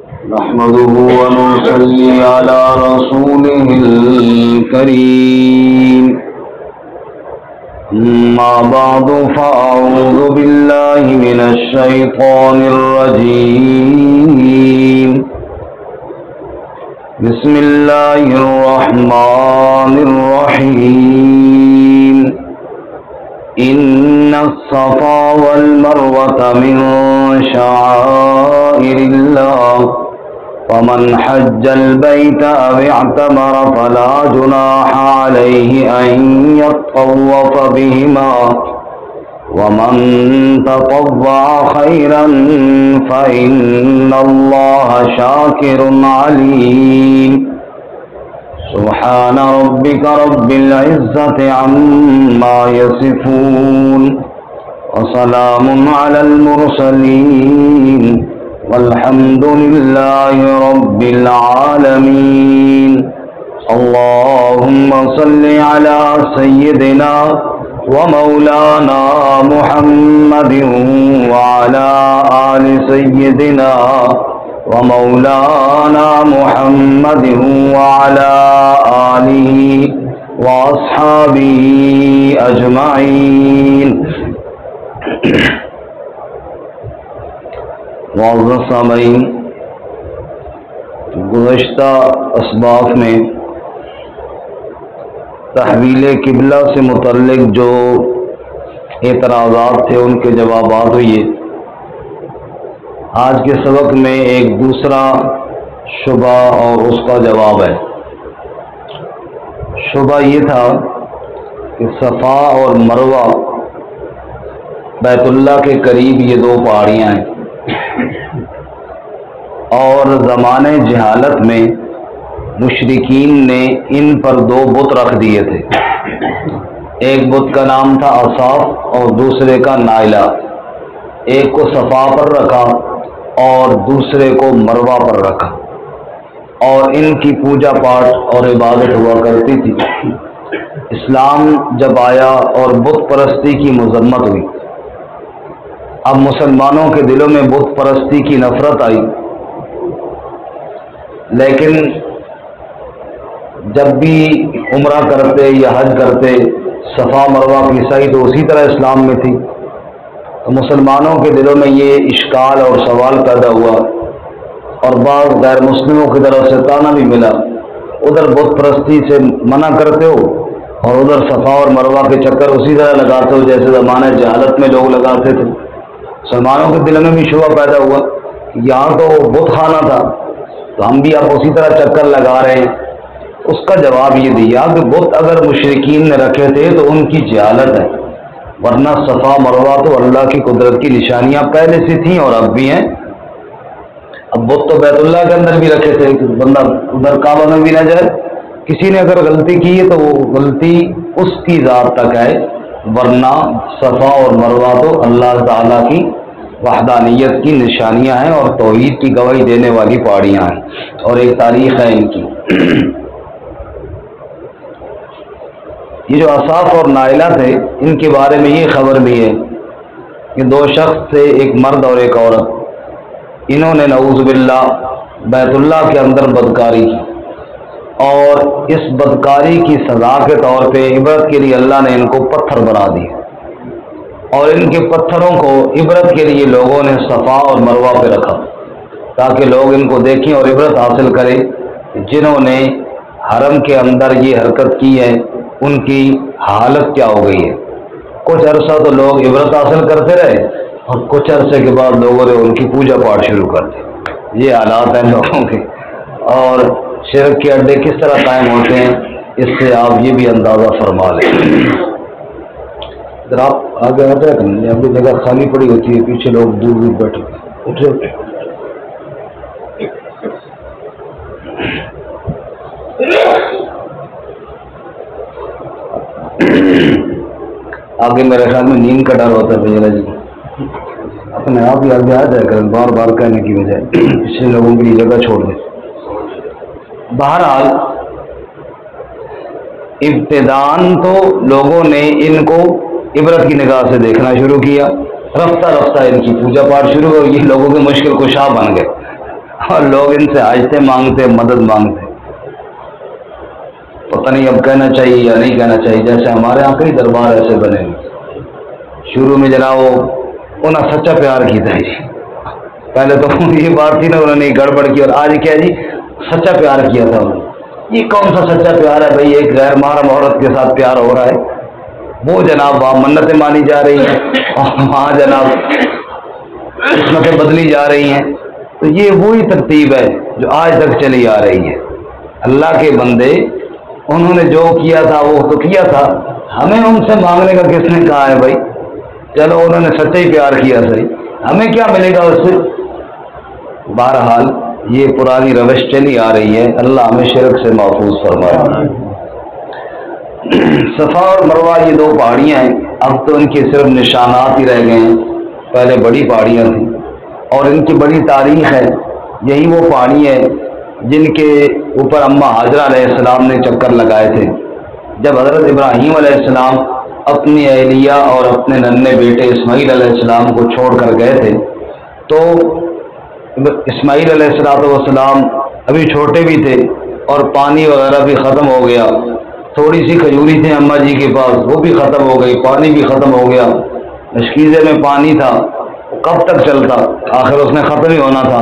نحمده ونصلي على رسوله الكريم أما بعد فأعوذ بالله من الشيطان الرجيم بسم الله الرحمن الرحيم إن الصفا والمروة من شعائر الله ومن حج البيت أو اعتمر فلا جناح عليه أن يطوف بهما ومن تطوع خيرا فإن الله شاكر عليم سبحان ربك رب العزة عما يصفون وسلام على المرسلين والحمد لله رب العالمين اللهم صل على سيدنا ومولانا محمد وعلى آل سيدنا ومولانا محمد وعلى آله وأصحابه أجمعين معزز سامعین، گزشتہ اسباق میں تحویل قبلہ سے متعلق جو اعتراضات تھے ان کے جوابات ہوئے۔ آج کے سبق میں ایک دوسرا شبہ اور اس کا جواب ہے۔ شبہ یہ تھا کہ صفا اور مروہ بیت اللہ کے قریب یہ دو پہاڑیاں ہیں، اور زمانے جہالت میں مشرکین نے ان پر دو بت رکھ دیے تھے۔ ایک بت کا نام تھا اصاف اور دوسرے کا نائلہ۔ ایک کو صفا پر رکھا اور دوسرے کو مروہ پر رکھا، اور ان کی پوجا پاٹ اور عبادت ہوا کرتی تھی۔ اسلام جب آیا اور بت پرستی کی مذمت ہوئی، اب مسلمانوں کے دلوں میں بت پرستی کی نفرت آئی، لیکن جب بھی عمرہ کرتے یا حج کرتے صفا مروہ کی سعی تو اسی طرح اسلام میں تھی، تو مسلمانوں کے دلوں میں یہ اشکال اور سوال پیدا ہوا، اور بعض غیر مسلموں کی طرف سے طعنہ بھی ملا، ادھر بت پرستی سے منع کرتے ہو اور ادھر صفا اور مروہ کے چکر اسی طرح لگاتے ہو جیسے زمانے جہالت میں لوگ لگاتے تھے۔ مسلمانوں کے دلوں میں بھی شبہ پیدا ہوا کہ یہاں تو بت خانہ تھا تو ہم بھی اب اسی طرح چکر لگا رہے ہیں۔ اس کا جواب یہ دیا کہ بت اگر مشرکین نے رکھے تھے تو ان کی جہالت ہے، ورنہ صفا مروہ تو اللہ کی قدرت کی نشانیاں پہلے سے تھیں اور اب بھی ہیں۔ اب بت تو بیت اللہ کے اندر بھی رکھے تھے کہ بندہ ادھر کعبہ میں بھی نہ جائے۔ کسی نے اگر غلطی کی ہے تو وہ غلطی اس کی ذات تک ہے، ورنہ صفا اور مروہ تو اللہ تعالیٰ کی وحدانیت کی نشانیاں ہیں اور توحید کی گواہی دینے والی پہاڑیاں ہیں، اور ایک تاریخ ہے ان کی۔ یہ جو اصاف اور نائلہ تھے، ان کے بارے میں یہ خبر بھی ہے کہ دو شخص تھے، ایک مرد اور ایک عورت۔ انہوں نے نعوذ باللہ بیت اللہ کے اندر بدکاری کی، اور اس بدکاری کی سزا کے طور پہ عبرت کے لیے اللہ نے ان کو پتھر بنا دیے، اور ان کے پتھروں کو عبرت کے لیے لوگوں نے صفا اور مروہ پہ رکھا تاکہ لوگ ان کو دیکھیں اور عبرت حاصل کریں جنہوں نے حرم کے اندر یہ حرکت کی ہے ان کی حالت کیا ہو گئی ہے۔ کچھ عرصہ تو لوگ عبرت حاصل کرتے رہے، اور کچھ عرصے کے بعد لوگوں نے ان کی پوجا پاٹ شروع کر دی۔ یہ حالات ہیں لوگوں کے، اور شرک کے اڈے کس طرح قائم ہوتے ہیں اس سے آپ یہ بھی اندازہ فرما لیں۔ اگر آپ آگے آتے ہیں اپنی جگہ خالی پڑی ہوتی ہے، پیچھے لوگ دور دور بیٹھے اٹھے آگے میرے خیال میں نیند کا ڈر ہوتا ہے بھیا جی، اپنے آپ ہی آگے آ جائے کریں بار بار کہنے کی بجائے، پچھلے لوگوں کے لیے جگہ چھوڑ دیں۔ بہرحال ابتداً تو لوگوں نے ان کو عبرت کی نگاہ سے دیکھنا شروع کیا، رفتہ رفتہ ان کی پوجا پاٹ شروع ہو، یہ لوگوں کے مشکل کشا بن گئے۔ اور لوگ ان سے آجتے مانگتے، مدد مانگتے. پتہ نہیں اب کہنا چاہیے یا نہیں کہنا چاہیے. جیسے ہمارے یہاں کئی دربار ایسے بنے ہوئے، شروع میں جناب وہ انہیں سچا پیار کیتا ہے جی. پہلے تو یہ بات تھی نا، انہوں نے گڑبڑ کی، اور آج کیا جی سچا پیار کیا تھا. یہ کون سا سچا پیار ہے بھائی؟ ایک غیر محرم عورت کے ساتھ پیار ہو رہا ہے، وہ جناب وہاں منتیں مانی جا رہی ہیں اور وہاں جناب قسمتیں بدلی جا رہی ہیں. تو یہ وہی ترتیب ہے جو آج تک چلی آ رہی ہے. اللہ کے بندے انہوں نے جو کیا تھا وہ تو کیا تھا، ہمیں ان سے مانگنے کا کس نے کہا ہے بھائی؟ چلو انہوں نے سچا ہی پیار کیا، صحیح، ہمیں کیا ملے گا اس سے؟ بہرحال یہ پرانی روش چلی آ رہی ہے. اللہ ہمیں شرک سے محفوظ فرمائے. صفا اور مروہ یہ دو پہاڑیاں ہیں، اب تو ان کے صرف نشانات ہی رہ گئے ہیں. پہلے بڑی پہاڑیاں تھیں اور ان کی بڑی تاریخ ہے. یہی وہ پہاڑی ہے جن کے اوپر اماں حاجرہ علیہ السلام نے چکر لگائے تھے جب حضرت ابراہیم علیہ السلام اپنی اہلیہ اور اپنے ننھے بیٹے اسماعیل علیہ السلام کو چھوڑ کر گئے تھے. تو اسماعیل علیہ السلام ابھی چھوٹے بھی تھے اور پانی وغیرہ بھی ختم ہو گیا. تھوڑی سی کھجوری تھے اماں جی کے پاس، وہ بھی ختم ہو گئی، پانی بھی ختم ہو گیا. مشکیزے میں پانی تھا، کب تک چلتا؟ آخر اس نے ختم ہی ہونا تھا.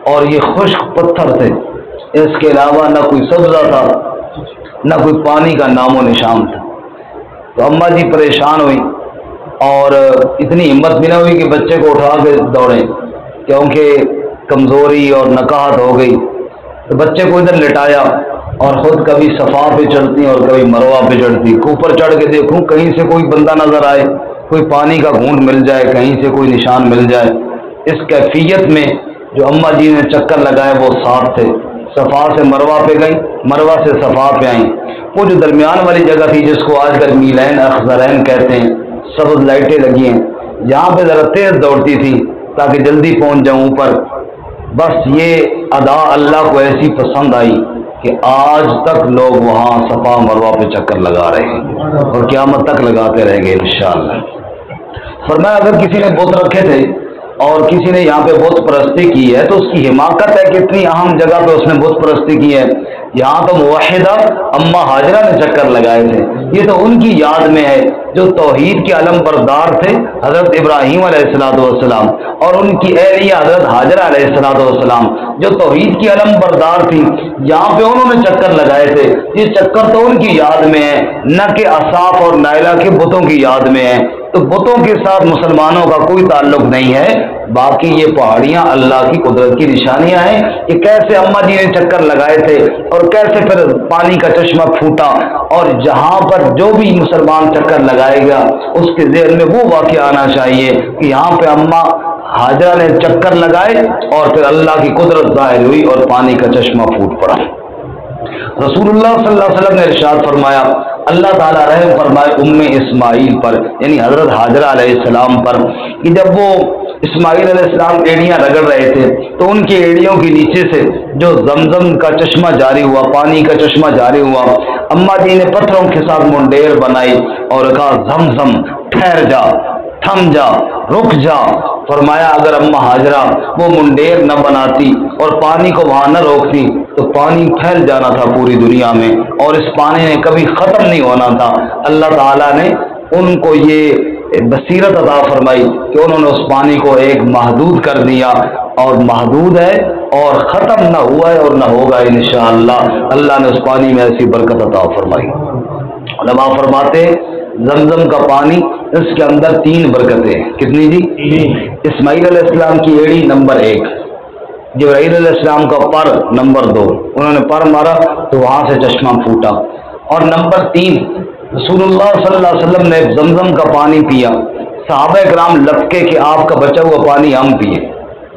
اور یہ خشک پتھر تھے، اس کے علاوہ نہ کوئی سبزہ تھا، نہ کوئی پانی کا نام و نشان تھا. تو اماں جی پریشان ہوئی اور اتنی ہمت بھی نہ ہوئی کہ بچے کو اٹھا کے دوڑیں، کیونکہ کمزوری اور نکاہت ہو گئی. تو بچے کو ادھر لٹایا اور خود کبھی صفا پہ چڑھتی اور کبھی مروہ پہ چڑھتی. اوپر چڑھ کے دیکھوں کہیں سے کوئی بندہ نظر آئے، کوئی پانی کا گھونٹ مل جائے، کہیں سے کوئی نشان مل جائے. اس کیفیت میں جو اماں جی نے چکر لگائے وہ 7 تھے. صفا سے مروہ پہ گئیں، مروہ سے صفا پہ آئیں. وہ جو درمیان والی جگہ تھی جس کو آج کل میلین اخضرین کہتے ہیں، سبز لائٹیں لگی ہیں، یہاں پہ ذرا تیز دوڑتی تھی تاکہ جلدی پہنچ جاؤں اوپر. بس یہ ادا اللہ کو ایسی پسند آئی کہ آج تک لوگ وہاں صفا مروہ پہ چکر لگا رہے ہیں اور قیامت تک لگاتے رہیں گے انشاءاللہ. فرمایا اگر کسی نے بت رکھے تھے اور کسی نے یہاں پہ بت پرستی کی ہے تو اس کی حماقت ہے کہ اتنی اہم جگہ پہ اس نے بت پرستی کی ہے. یہاں تو موحدہ اماں حاجرہ نے چکر لگائے تھے. یہ تو ان کی یاد میں ہے جو توحید کے علم بردار تھے حضرت ابراہیم علیہ السلام اور ان کی اہلیہ حضرت حاجرہ علیہ السلام جو توحید کی علم بردار تھی. یہاں پہ انہوں نے چکر لگائے تھے. یہ چکر تو ان کی یاد میں ہے، نہ کہ اصاف اور نائلہ کے بتوں کی یاد میں ہے. تو بتوں کے ساتھ مسلمانوں کا کوئی تعلق نہیں ہے. باقی یہ پہاڑیاں اللہ کی قدرت کی نشانیاں ہیں کہ کیسے اماں جی نے چکر لگائے تھے اور کیسے پھر پانی کا چشمہ پھوٹا. اور جہاں پر جو بھی مسلمان چکر لگائے گا اس کے ذہن میں وہ واقعہ آنا چاہیے کہ یہاں پہ اماں حاجرہ نے چکر لگائے اور پھر اللہ کی قدرت ظاہر ہوئی اور پانی کا چشمہ پھوٹ پڑا. رسول اللہ صلی اللہ علیہ وسلم نے ارشاد فرمایا، اللہ تعالیٰ رحم فرمائے اسماعیل پر، یعنی حضرت حاجرہ علیہ السلام پر، کہ جب وہ اسماعیل علیہ السلام ایڑیاں رگڑ رہے تھے تو ان کی ایڑیوں کے نیچے سے جو زمزم کا چشمہ جاری ہوا، پانی کا چشمہ جاری ہوا. اماں جی نے پتھروں کے ساتھ منڈیر بنائی اور کہا زمزم ٹھہر جا، تھم جا، رک جا. فرمایا اگر اماں حاجرہ وہ منڈیر نہ بناتی اور پانی کو وہاں نہ روکتی تو پانی پھیل جانا تھا پوری دنیا میں اور اس پانی نے کبھی ختم نہیں ہونا تھا. اللہ تعالیٰ نے ان کو یہ بصیرت عطا فرمائی کہ انہوں نے اس پانی کو ایک محدود کر دیا، اور محدود ہے اور ختم نہ ہوا ہے اور نہ ہوگا انشاءاللہ. اللہ نے اس پانی میں ایسی برکت عطا فرمائی. علماء فرماتے زمزم کا پانی اس کے اندر 3 برکتیں ہیں. کتنی جی؟ اسماعیل علیہ السلام کی ایڑی نمبر 1، جبرائیل علیہ السلام کا پر نمبر 2، انہوں نے پر مارا تو وہاں سے چشمہ پھوٹا. اور نمبر 3 رسول اللہ صلی اللہ علیہ وسلم نے زمزم کا پانی پیا. صحابہ کرام لپکے کہ آپ کا بچا ہوا پانی ہم پیے.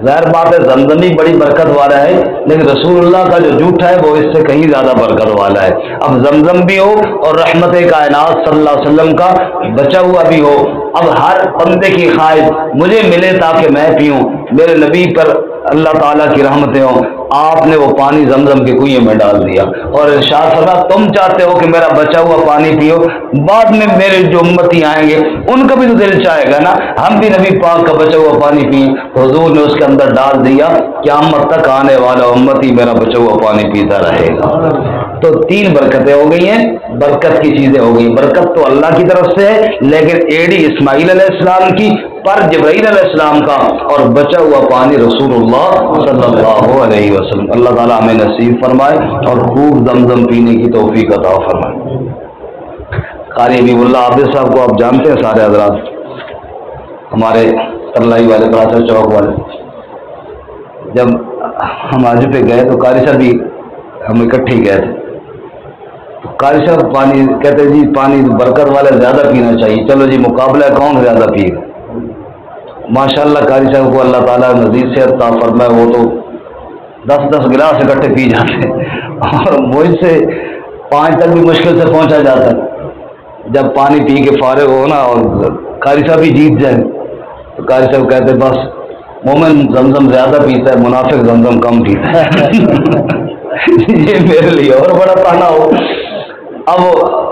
ظاہر بات ہے زمزم ہی بڑی برکت والا ہے، لیکن رسول اللہ کا جو جھوٹا ہے وہ اس سے کہیں زیادہ برکت والا ہے. اب زمزم بھی ہو اور رحمت کائنات صلی اللہ علیہ وسلم کا بچا ہوا بھی ہو. اب ہر بندے کی خواہش مجھے ملے تاکہ میں پیوں. میرے نبی پر اللہ تعالیٰ کی رحمتیں ہوں، آپ نے وہ پانی زمزم کے کنویں میں ڈال دیا اور ارشاد فرمایا تم چاہتے ہو کہ میرا بچا ہوا پانی پیو، بعد میں میرے جو امتی آئیں گے ان کا بھی تو دل چاہے گا نا ہم بھی نبی پاک کا بچا ہوا پانی پئیں، حضور نے اس کے اندر ڈال دیا، قیامت تک آنے والا امتی میرا بچا ہوا پانی پیتا رہے گا۔ تو تین برکتیں ہو گئی ہیں، برکت کی چیزیں ہو گئی، برکت تو اللہ کی طرف سے ہے لیکن ایڑی اسماعیل علیہ السلام کی، پر جبرائیل علیہ السلام کا، اور بچا ہوا پانی رسول اللہ صلی اللہ علیہ وسلم۔ اللہ تعالیٰ ہمیں نصیب فرمائے اور خوب زمزم پینے کی توفیق عطا فرمائے۔ قاری حبیب اللہ عابد صاحب کو آپ جانتے ہیں سارے حضرات، ہمارے ترلائی والے پراسر چوک والے، جب ہم حج پہ گئے تو قاری صاحب بھی ہم اکٹھے گئے تھے، قاری صاحب پانی کہتے جی پانی برکت والے زیادہ پینا چاہیے، چلو جی مقابلہ ہے کون زیادہ پیے گا۔ ماشاءاللہ قاری صاحب کو اللہ تعالیٰ مزید صحت عطا فرمائے، وہ تو 10 گلاس اکٹھے پی جاتے ہیں اور مجھ سے 5 تک بھی مشکل سے پہنچا جاتا ہے۔ جب پانی پی کے فارغ ہو نا اور قاری صاحب ہی جیت جائے تو قاری صاحب کہتے بس مومن زمزم زیادہ پیتا ہے، منافق زمزم کم پیتا ہے۔ یہ میرے لیے اور بڑا تانا ہو۔ اب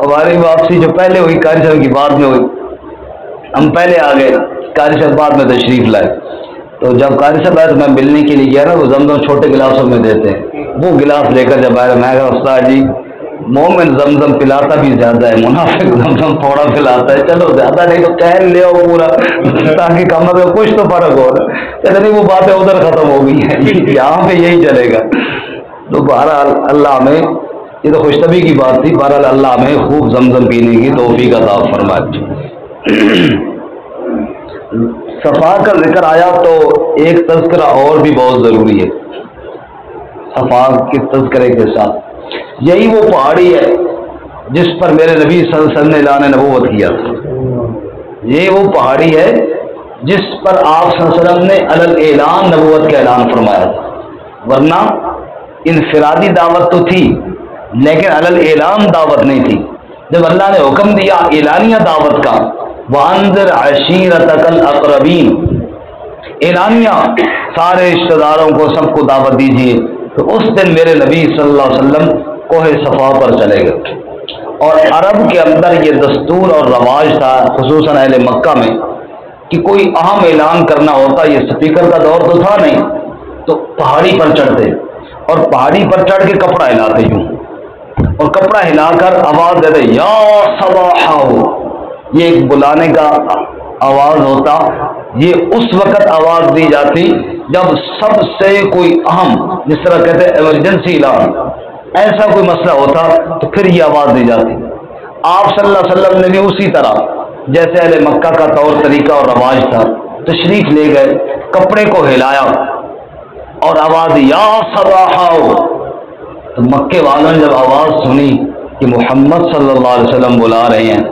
ہماری واپسی جو پہلے ہوئی قاری صاحب کی بعد میں ہوئی، ہم پہلے آ گئے، قاری صاحب بعد میں تشریف لائے، تو جب قاری صاحب آئے تو میں ملنے کے لیے گیا نا، وہ زمزم چھوٹے گلاسوں میں دیتے ہیں، وہ گلاس لے کر جب آئے میں کہا استاد جی مومن زمزم پلاتا بھی زیادہ ہے، منافق زمزم تھوڑا پلاتا ہے، چلو زیادہ نہیں تو کہن لے آؤ پورا تاکہ کم از کم کچھ تو فرق ہو رہا ہے۔ کہتے نہیں وہ باتیں ادھر ختم ہو گئی ہیں، یہاں پہ یہی چلے گا۔ تو بہرحال اللہ ہمیں، یہ تو خوش طبعی کی بات تھی، بہرحال اللہ ہمیں خوب زمزم پینے کی توفیق عطا فرمائے۔ صفا کا ذکر آیا تو ایک تذکرہ اور بھی بہت ضروری ہے صفا کے تذکرے کے ساتھ، یہی وہ پہاڑی ہے جس پر میرے نبی صلی اللہ علیہ وسلم نے اعلان نبوت کیا تھا، یہ وہ پہاڑی ہے جس پر آپ صلی اللہ علیہ وسلم نے علی اعلان نبوت کا اعلان فرمایا تھا، ورنہ انفرادی دعوت تو تھی لیکن علی اعلان دعوت نہیں تھی۔ جب اللہ نے حکم دیا اعلانیہ دعوت کا، وَأَنذِرْ عَشِيرَتَكَ الْأَقْرَبِينَ، اعلانیہ سارے رشتہ داروں کو سب کو دعوت دیجیے، تو اس دن میرے نبی صلی اللہ علیہ وسلم کوہ صفا پر چلے گئے۔ اور عرب کے اندر یہ دستور اور رواج تھا، خصوصاً اہل مکہ میں، کہ کوئی اہم اعلان کرنا ہوتا، یہ سپیکر کا دور تو تھا نہیں، تو پہاڑی پر چڑھتے اور پہاڑی پر چڑھ کے کپڑا ہلاتے یوں، اور کپڑا ہلا کر آواز دیتے یا صباحو، یہ ایک بلانے کا آواز ہوتا، یہ اس وقت آواز دی جاتی جب سب سے کوئی اہم، جس طرح کہتے ہیں ایمرجنسی اعلان، ایسا کوئی مسئلہ ہوتا تو پھر یہ آواز دی جاتی۔ آپ صلی اللہ علیہ وسلم نے بھی اسی طرح جیسے اہل مکہ کا طور طریقہ اور رواج تھا، تشریف لے گئے، کپڑے کو ہلایا اور آواز یا صباحو، تو مکے والوں نے جب آواز سنی کہ محمد صلی اللہ علیہ وسلم بلا رہے ہیں،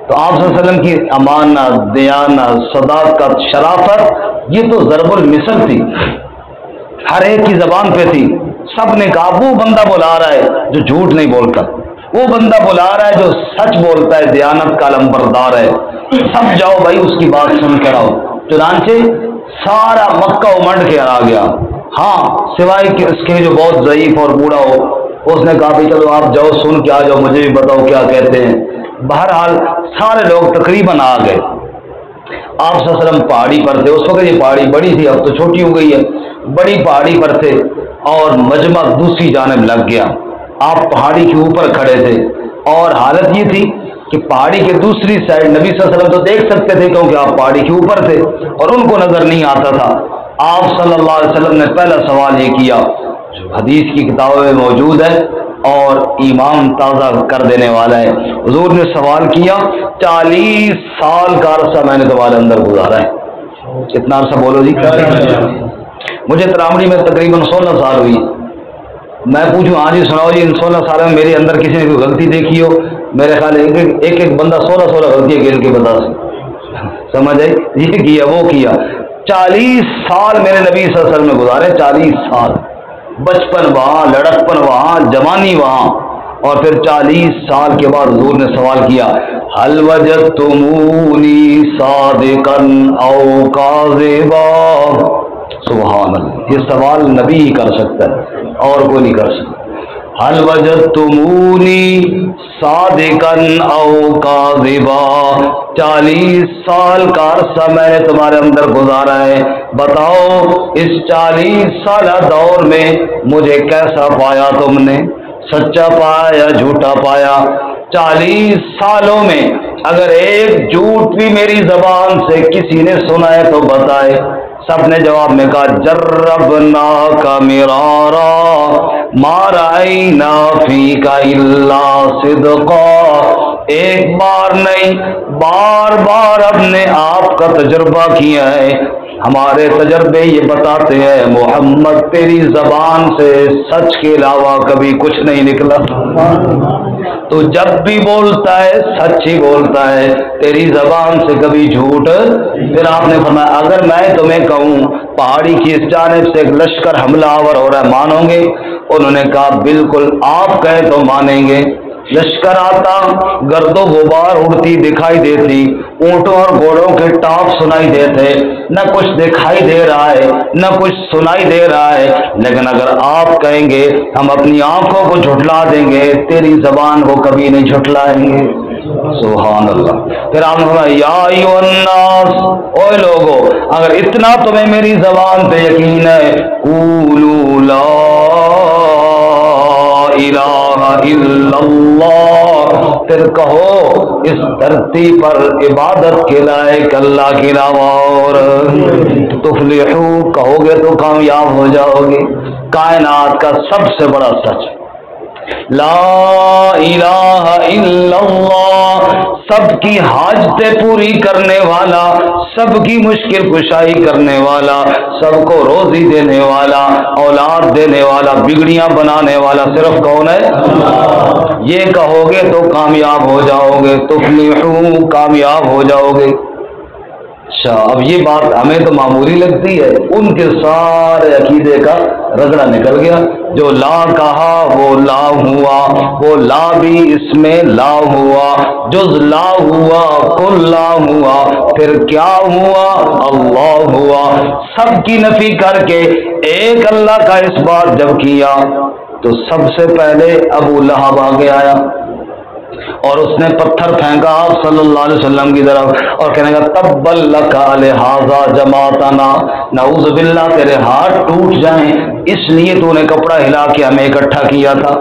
تو آپ صلی اللہ علیہ وسلم کی امانت، دیانت، صداقت، شرافت، یہ تو ضرب المثل تھی، ہر ایک کی زبان پہ تھی۔ سب نے کہا وہ بندہ بلا رہا ہے جو جھوٹ نہیں بولتا، وہ بندہ بلا رہا ہے جو سچ بولتا ہے، دیانت کا علمبردار ہے، سب جاؤ بھائی اس کی بات سن کر آؤ۔ چنانچہ سارا مکہ امنڈ کے آ گیا، ہاں سوائے کہ اس کے جو بہت ضعیف اور بوڑھا ہو، اس نے کہا بھائی چلو آپ جاؤ سن کے آ جاؤ، مجھے بھی بتاؤ کیا کہتے ہیں۔ بہرحال سارے لوگ تقریباً آ گئے۔ آپ صلی اللہ علیہ وسلم پہاڑی پر تھے، اس وقت یہ پہاڑی بڑی تھی، اب تو چھوٹی ہو گئی ہے، بڑی پہاڑی پر تھے اور مجمع دوسری جانب لگ گیا۔ آپ پہاڑی کے اوپر کھڑے تھے اور حالت یہ تھی کہ پہاڑی کے دوسری سائڈ نبی صلی اللہ علیہ وسلم تو دیکھ سکتے تھے کیونکہ آپ پہاڑی کے اوپر تھے اور ان کو نظر نہیں آتا تھا۔ آپ صلی اللہ علیہ وسلم نے پہلا سوال یہ کیا جو حدیث کی کتابوں میں موجود ہے اور ایمان تازہ کر دینے والا ہے۔ حضور نے سوال کیا 40 سال کا عرصہ میں نے تمہارے اندر گزارا ہے۔ کتنا عرصہ بولو جی؟ مجھے ترامڑی میں تقریباً 16 سال ہوئی۔ میں پوچھوں ہاں جی سناؤ جی ان 16 سالوں میں میرے اندر کسی نے کوئی غلطی دیکھی ہو؟ میرے خیال ایک بندہ 16 غلطیاں گن کے بتا سمجھ آئی، یہ کیا وہ کیا۔ 40 سال میرے نبی صلی اللہ علیہ وسلم نے گزارے، 40 سال، بچپن وہاں، لڑکپن وہاں، جوانی وہاں، اور پھر 40 سال کے بعد حضور نے سوال کیا هل وجدتمونی صادقا او کاذبا، سبحان اللہ، یہ سوال نبی ہی کر سکتا ہے اور کوئی نہیں کر سکتا۔ حل وجدتمونی صادقا او کاذبا، 40 سال کا عرصہ میں نے تمہارے اندر گزارا ہے، بتاؤ اس 40 سالہ دور میں مجھے کیسا پایا تم نے، سچا پایا یا جھوٹا پایا؟ 40 سالوں میں اگر ایک جھوٹ بھی میری زبان سے کسی نے سنا ہے تو بتائے۔ سب نے جواب میں کہا جربناک مرارا ما رأینا فیک الا صدقا، ایک بار نہیں بار بار ہم نے آپ کا تجربہ کیا ہے، ہمارے تجربے یہ بتاتے ہیں محمد تیری زبان سے سچ کے علاوہ کبھی کچھ نہیں نکلا، تو جب بھی بولتا ہے سچ ہی بولتا ہے، تیری زبان سے کبھی جھوٹ۔ پھر آپ نے فرمایا اگر میں تمہیں کہوں پہاڑی کی اس جانب سے ایک لشکر حملہ آور ہو رہا ہے، مانو گے؟ انہوں نے کہا بالکل، آپ کہیں تو مانیں گے۔ لشکر آتا، گرد و غبار اڑتی دکھائی دیتی، اونٹوں اور گھوڑوں کے ٹاپ سنائی دیتے، نہ کچھ دکھائی دے رہا ہے نہ کچھ سنائی دے رہا ہے، لیکن اگر آپ کہیں گے ہم اپنی آنکھوں کو جھٹلا دیں گے، تیری زبان کو کبھی نہیں جھٹلائیں گے۔ سبحان اللہ۔ پھر آپ نے فرمایا یا ایھا الناس، اوے لوگو اگر اتنا تمہیں میری زبان پہ یقین ہے، قولوا لا الہ الا اللہ، پھر کہو اس دھرتی پر عبادت کے لائق اللہ کے علاوہ اور، تفلحو، کہو گے تو کامیاب ہو جاؤ گے۔ کائنات کا سب سے بڑا سچ لا الہ الا اللہ، سب کی حاجتیں پوری کرنے والا، سب کی مشکل کشائی کرنے والا، سب کو روزی دینے والا، اولاد دینے والا، بگڑیاں بنانے والا صرف کون ہے؟ یہ کہو گے تو کامیاب ہو جاؤ گے، تفلحو، کامیاب ہو جاؤ گے۔ اچھا، اب یہ بات ہمیں تو معمولی لگتی ہے، ان کے سارے عقیدے کا رگڑا نکل گیا۔ جو لا کہا وہ لا ہوا، وہ لا بھی اس میں لا ہوا، جز لا ہوا کل لا ہوا، پھر کیا ہوا؟ اللہ ہوا۔ سب کی نفی کر کے ایک اللہ کا اس بات جب کیا تو سب سے پہلے ابو لہب آگے آیا اور اس نے پتھر پھینکا آپ صلی اللہ علیہ وسلم کی طرف اور کہنے لگا تبا لک لہذا جماعتنا، نعوذ باللہ تیرے ہاتھ ٹوٹ جائیں، اس لیے تو نے کپڑا ہلا کے ہمیں اکٹھا کیا تھا۔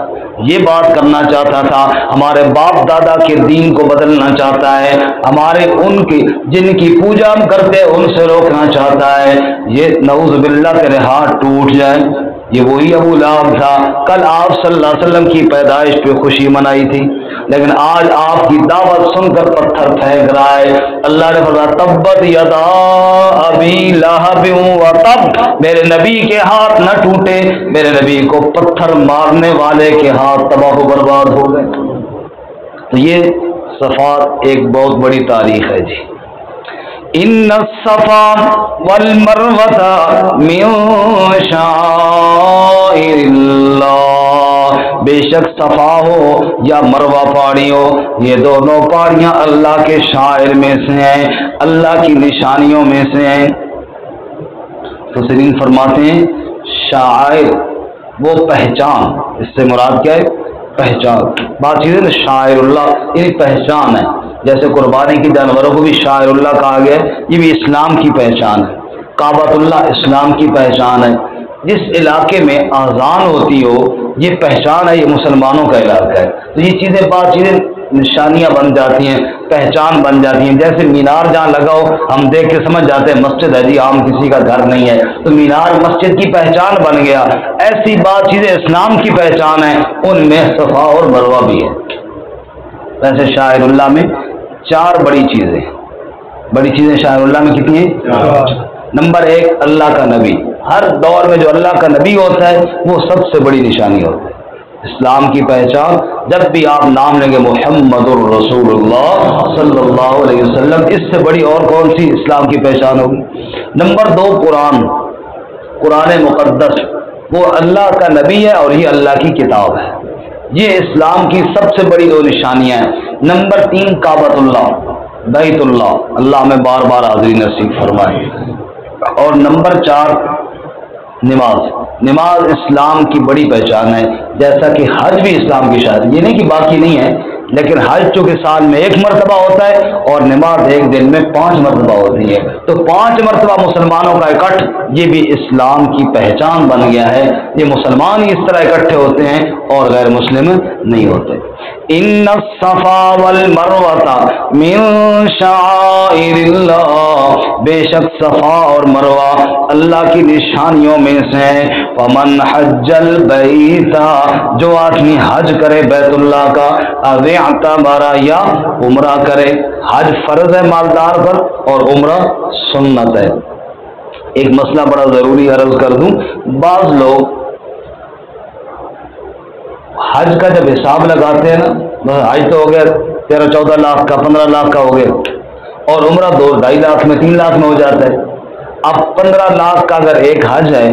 یہ بات کرنا چاہتا تھا، ہمارے باپ دادا کے دین کو بدلنا چاہتا ہے، ہمارے ان کی جن کی پوجا ہم کرتے ان سے روکنا چاہتا ہے، یہ نعوذ باللہ تیرے ہاتھ ٹوٹ جائیں۔ یہ وہی ابو لہب تھا، کل آپ صلی اللہ علیہ وسلم کی پیدائش پہ خوشی منائی تھی، لیکن آج آپ کی دعوت سن کر پتھر پھینک رہا ہے۔ اللہ نے فرمایا تبت یدا ابی لہب وتب، میرے نبی کے ہاتھ نہ ٹوٹے، میرے نبی کو پتھر مارنے والے کے ہاتھ تباہ و برباد ہو گئے۔ تو یہ صفات ایک بہت بڑی تاریخ ہے جی۔ ان الصفا والمروہ من شعائر اللہ، بے شک صفا ہو یا مروہ پہاڑی ہو، یہ دونوں پہاڑیاں اللہ کے شاعر میں سے ہیں، اللہ کی نشانیوں میں سے ہیں۔ مفسرین فرماتے ہیں شاعر وہ پہچان، اس سے مراد کیا ہے؟ پہچان۔ بات چیز ہے شاعر اللہ یعنی پہچان ہے، جیسے قربانی کی جانوروں کو بھی شاعر اللہ کہا گیا ہے، یہ بھی اسلام کی پہچان ہے۔ کعبۃ اللہ اسلام کی پہچان ہے۔ جس علاقے میں اذان ہوتی ہو یہ پہچان ہے، یہ مسلمانوں کا علاقہ ہے، تو یہ چیزیں بات چیزیں نشانیاں بن جاتی ہیں، پہچان بن جاتی ہیں۔ جیسے مینار جہاں لگا ہو ہم دیکھ کے سمجھ جاتے ہیں مسجد ہے جی، عام کسی کا گھر نہیں ہے، تو مینار مسجد کی پہچان بن گیا۔ ایسی بات چیزیں اسلام کی پہچان ہے، ان میں صفا اور مروہ بھی ہے۔ ویسے شاعر اللہ میں 4 بڑی چیزیں، بڑی چیزیں شاعر اللہ میں کتنی ہیں؟ نمبر 1 اللہ کا نبی، ہر دور میں جو اللہ کا نبی ہوتا ہے وہ سب سے بڑی نشانی ہوتی ہے۔ اسلام کی پہچان، جب بھی آپ نام لیں گے محمد الرسول اللہ صلی اللہ علیہ وسلم، اس سے بڑی اور کون سی اسلام کی پہچان ہوگی؟ نمبر 2 قرآن مقدس، وہ اللہ کا نبی ہے اور یہ اللہ کی کتاب ہے، یہ اسلام کی سب سے بڑی 2 نشانیاں ہیں۔ نمبر 3 کعبۃ اللہ، بیت اللہ، اللہ میں بار بار حاضری نصیب فرمائے۔ اور نمبر 4 نماز اسلام کی بڑی پہچان ہے، جیسا کہ حج بھی اسلام کی شاید، یہ نہیں کہ باقی نہیں ہے، لیکن حج چونکہ سال میں 1 مرتبہ ہوتا ہے اور نماز ایک دن میں 5 مرتبہ ہوتی ہے، تو 5 مرتبہ مسلمانوں کا اکٹھ یہ بھی اسلام کی پہچان بن گیا ہے۔ یہ مسلمان ہی اس طرح اکٹھے ہوتے ہیں اور غیر مسلم نہیں ہوتے۔ ان الصفا والمروہ من شعائر اللہ، بے شک صفا اور مروہ اللہ کی نشانیوں میں سے ہیں۔ فمن حج البیت، جو آدمی حج کرے بیت اللہ کا، او اعتمر، یا عمرہ کرے۔ حج فرض ہے مالدار پر اور عمرہ سنت ہے۔ ایک مسئلہ بڑا ضروری عرض کر دوں، بعض لوگ حج کا جب حساب لگاتے ہیں نا، حج تو ہو گیا 13-14 لاکھ کا، 15 لاکھ کا ہو گیا، اور عمرہ 2-2.5 لاکھ میں 3 لاکھ میں ہو جاتا ہے۔ اب 15 لاکھ کا اگر ایک حج ہے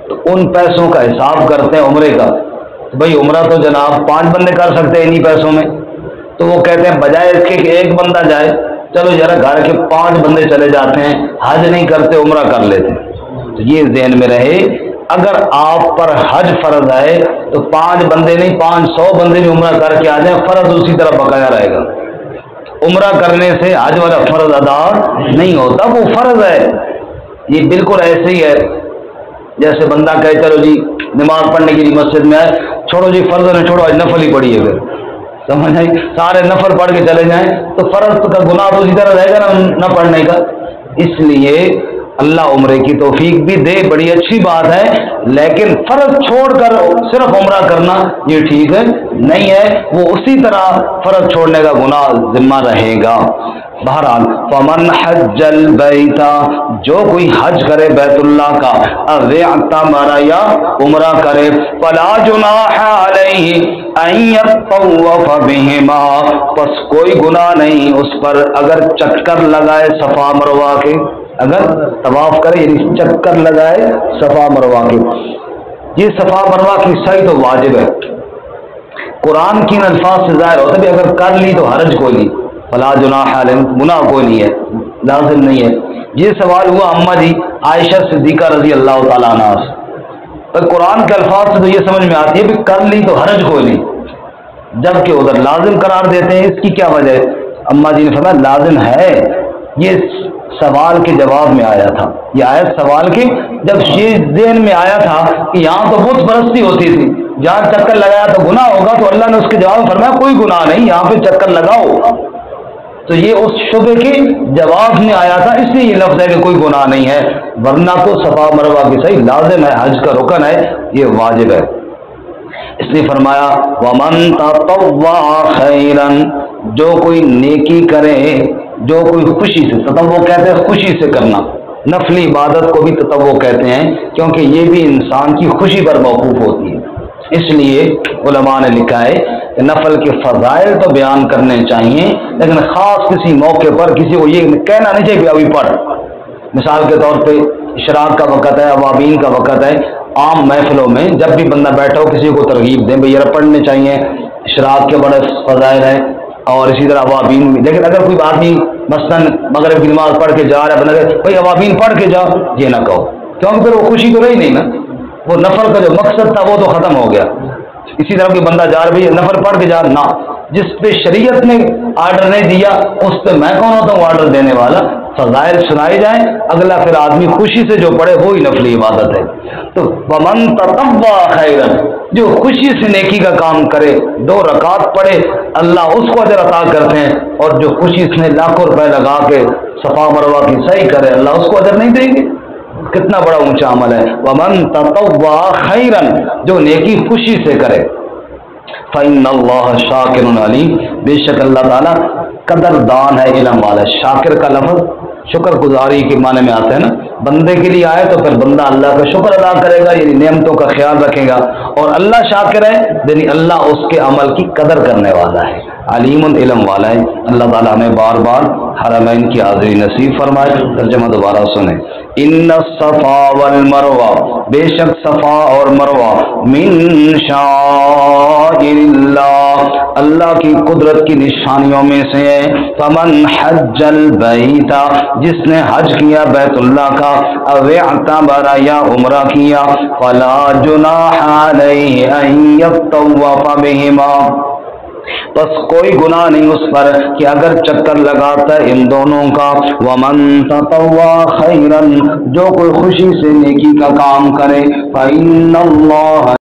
تو ان پیسوں کا حساب کرتے ہیں عمرے کا، تو بھائی عمرہ تو جناب 5 بندے کر سکتے ہیں انہی پیسوں میں، تو وہ کہتے ہیں بجائے اس کے کہ ایک بندہ جائے، چلو ذرا گھر کے 5 بندے چلے جاتے ہیں، حج نہیں کرتے عمرہ کر لیتے۔ تو یہ ذہن میں رہے، اگر آپ پر حج فرض ہے تو 5 بندے نہیں 500 بندے بھی عمرہ کر کے آ جائیں، فرض اسی طرح بقایا رہے گا۔ عمرہ کرنے سے حج والا فرض ادا نہیں ہوتا، وہ فرض ہے۔ یہ بالکل ایسے ہی ہے جیسے بندہ کہے چلو جی نماز پڑھنے کے لیے مسجد میں آئے، چھوڑو جی فرض نہ چھوڑو، آج نفل ہی پڑھی ہے، پھر سمجھ آئی، سارے نفل پڑھ کے چلے جائیں تو فرض کا گناہ تو اسی طرح رہے گا نہ پڑھنے کا۔ اس لیے اللہ عمرے کی توفیق بھی دے، بڑی اچھی بات ہے، لیکن فرض چھوڑ کر صرف عمرہ کرنا یہ ٹھیک ہے نہیں ہے، وہ اسی طرح فرض چھوڑنے کا گناہ ذمہ رہے گا۔ بہرحال فمن حج البیت، جو کوئی حج کرے بیت اللہ کا، او اعتمر، یا عمرہ کرے، فلا جناح علیہ ان یطوف بہما، پس کوئی گناہ نہیں اس پر اگر چکر لگائے صفا مروہ کے، اگر طواف کرے یعنی چکر لگائے صفا مروہ کے۔ یہ صفا مروہ کی سعی تو واجب ہے، قرآن کی ان الفاظ سے ظاہر ہوتا ہے کہ اگر کر لی تو حرج کوئی نہیں، فلا جناح علیہ، گناہ کوئی نہیں ہے، لازم نہیں ہے۔ یہ سوال ہوا اماں جی عائشہ صدیقہ رضی اللہ تعالیٰ عنہ سے، تو قرآن کے الفاظ سے تو یہ سمجھ میں آتی ہے کہ کر لی تو حرج کوئی نہیں، جبکہ ادھر لازم قرار دیتے ہیں، اس کی کیا وجہ ہے؟ اماں جی نے فرمایا لازم ہے، یہ سوال کے جواب میں آیا تھا، یہ آیت سوال کے جب یہ ذہن میں آیا تھا کہ یہاں تو بت پرستی ہوتی تھی، جہاں چکر لگایا تو گناہ ہوگا، تو اللہ نے اس کے جواب میں فرمایا کوئی گناہ نہیں، یہاں پہ چکر لگاؤ، تو یہ اس شبے کے جواب میں آیا تھا، اس لیے یہ لفظ ہے کہ کوئی گناہ نہیں ہے، ورنہ تو صفا مروہ کی صحیح لازم ہے، حج کا رکن ہے، یہ واجب ہے۔ اس لیے فرمایا وَمَن تَطَوَّعَ خَيْرًا، جو کوئی نیکی کرے، جو کوئی خوشی سے، تطوع کہتے ہیں خوشی سے کرنا، نفلی عبادت کو بھی تطوع کہتے ہیں کیونکہ یہ بھی انسان کی خوشی پر موقوف ہوتی ہے۔ اس لیے علماء نے لکھا ہے کہ نفل کے فضائل تو بیان کرنے چاہیے، لیکن خاص کسی موقع پر کسی کو یہ کہنا نہیں چاہیے کہ ابھی پڑھ۔ مثال کے طور پہ اشراق کا وقت ہے، اوابین کا وقت ہے، عام محفلوں میں جب بھی بندہ بیٹھا ہو کسی کو ترغیب دیں بھئی یہ پڑھنے چاہیے، اشراق کے بڑے فضائل ہیں، اور اسی طرح اوابین بھی۔ لیکن اگر کوئی آدمی مثلاً مغرب کی نماز پڑھ کے جا رہا ہے، بندہ بھائی اوابین پڑھ کے جا، یہ نہ کہو، کیونکہ پھر وہ خوشی تو رہی نہیں نا، وہ نفل کا جو مقصد تھا وہ تو ختم ہو گیا۔ اسی طرح کوئی بندہ جا رہا ہے نفل پڑھ کے جا، نہ، جس پہ شریعت نے آرڈر نہیں دیا اس پہ میں کون ہوتا ہوں آرڈر دینے والا؟ فضائل سنائے جائیں، اگلا پھر آدمی خوشی سے جو پڑھے وہی نفلی عبادت ہے۔ تو وَمَن تَطَوَّعَ خَيْرًا، جو خوشی سے نیکی کا کام کرے، 2 رکعت پڑھے، اللہ اس کو اجر عطا کرتے ہیں، اور جو خوشی سے لاکھوں روپے لگا کے صفا مروہ کی سعی کرے اللہ اس کو اجر نہیں دیں گے؟ کتنا بڑا اونچا عمل ہے۔ وَمَن تَطَوَّعَ خَيْرًا، جو نیکی خوشی سے کرے، فَإِنَّ اللَّهَ شَاكِرٌ عَلِيمٌ، بے شک اللہ تعالیٰ قدردان ہے، علم والا۔ شاکر کا لفظ شکر گزاری کے معنی میں آتا ہے نا، بندے کے لیے آئے تو پھر بندہ اللہ کا شکر ادا کرے گا، یعنی نعمتوں کا خیال رکھے گا، اور اللہ شاکر ہے یعنی اللہ اس کے عمل کی قدر کرنے والا ہے، علیم علم والا ہے۔ اللہ تعالیٰ ہمیں بار بار حرمین کی حاضری نصیب فرمائے۔ ترجمہ دوبارہ سنیں، ان الصفا والمروہ، بے شک صفا اور مروہ، من شعائر اللہ، اللہ کی قدرت کی نشانیوں میں سے ہے۔ فمن حج البیت، جس نے حج کیا بیت اللہ کا، او اعتمر یا عمرہ کیا، فلا جناح علیہ ان یطوف بہما، بس کوئی گناہ نہیں اس پر کہ اگر چکر لگاتا ہے ان دونوں کا۔ ومن تطوع خیرا، جو کوئی خوشی سے نیکی کا کام کرے، فإن اللہ